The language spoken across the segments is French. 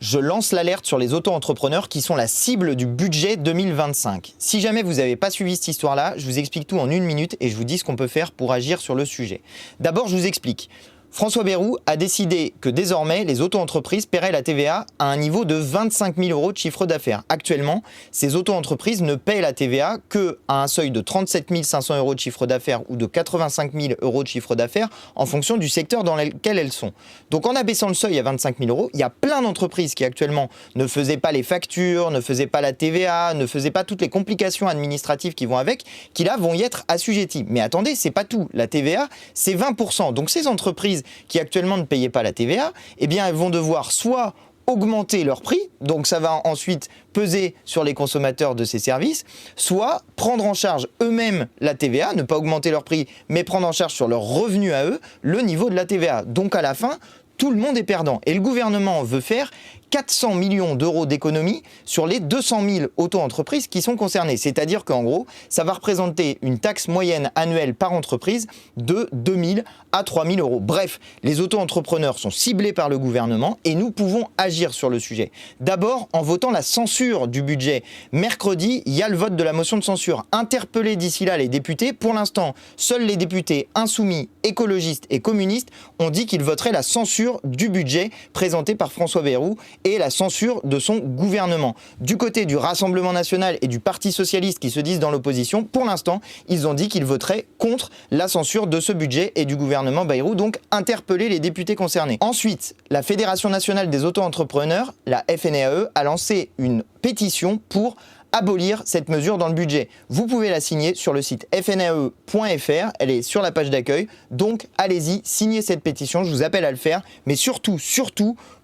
Je lance l'alerte sur les auto-entrepreneurs qui sont la cible du budget 2025. Si jamais vous n'avez pas suivi cette histoire-là, je vous explique tout en 1 minute et je vous dis ce qu'on peut faire pour agir sur le sujet. D'abord, je vous explique. François Bayrou a décidé que désormais, les auto-entreprises paieraient la TVA à un niveau de 25 000 € de chiffre d'affaires. Actuellement, ces auto-entreprises ne paient la TVA qu'à un seuil de 37 500 € de chiffre d'affaires ou de 85 000 € de chiffre d'affaires en fonction du secteur dans lequel elles sont. Donc en abaissant le seuil à 25 000 €, il y a plein d'entreprises qui actuellement ne faisaient pas les factures, ne faisaient pas la TVA, ne faisaient pas toutes les complications administratives qui vont avec, qui là vont y être assujetties. Mais attendez, c'est pas tout. La TVA, c'est 20%. Donc ces entreprises qui actuellement ne payaient pas la TVA, eh bien elles vont devoir soit augmenter leur prix, donc ça va ensuite peser sur les consommateurs de ces services, soit prendre en charge eux-mêmes la TVA, ne pas augmenter leur prix, mais prendre en charge sur leur revenu à eux le niveau de la TVA. Donc à la fin, tout le monde est perdant. Et le gouvernement veut faire 400 millions d'euros d'économies sur les 200 000 auto-entreprises qui sont concernées. C'est-à-dire qu'en gros, ça va représenter une taxe moyenne annuelle par entreprise de 2 000 à 3 000 €. Bref, les auto-entrepreneurs sont ciblés par le gouvernement et nous pouvons agir sur le sujet. D'abord, en votant la censure du budget. Mercredi, il y a le vote de la motion de censure. Interpellez d'ici là les députés. Pour l'instant, seuls les députés insoumis, écologistes et communistes ont dit qu'ils voteraient la censure du budget présenté par François Bayrou et la censure de son gouvernement. Du côté du Rassemblement national et du Parti socialiste qui se disent dans l'opposition, pour l'instant, ils ont dit qu'ils voteraient contre la censure de ce budget et du gouvernement Bayrou, donc interpeller les députés concernés. Ensuite, la Fédération nationale des auto-entrepreneurs, la FNAE, a lancé une pétition pour abolir cette mesure dans le budget. Vous pouvez la signer sur le site fnae.fr, elle est sur la page d'accueil, donc allez-y, signez cette pétition, je vous appelle à le faire, mais surtout,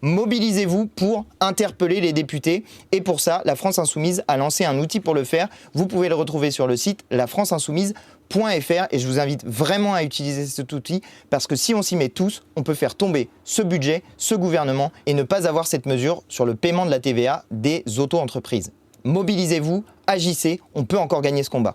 mobilisez-vous pour interpeller les députés, et pour ça, la France Insoumise a lancé un outil pour le faire, vous pouvez le retrouver sur le site lafranceinsoumise.fr et je vous invite vraiment à utiliser cet outil parce que si on s'y met tous, on peut faire tomber ce budget, ce gouvernement et ne pas avoir cette mesure sur le paiement de la TVA des auto-entreprises. Mobilisez-vous, agissez, on peut encore gagner ce combat.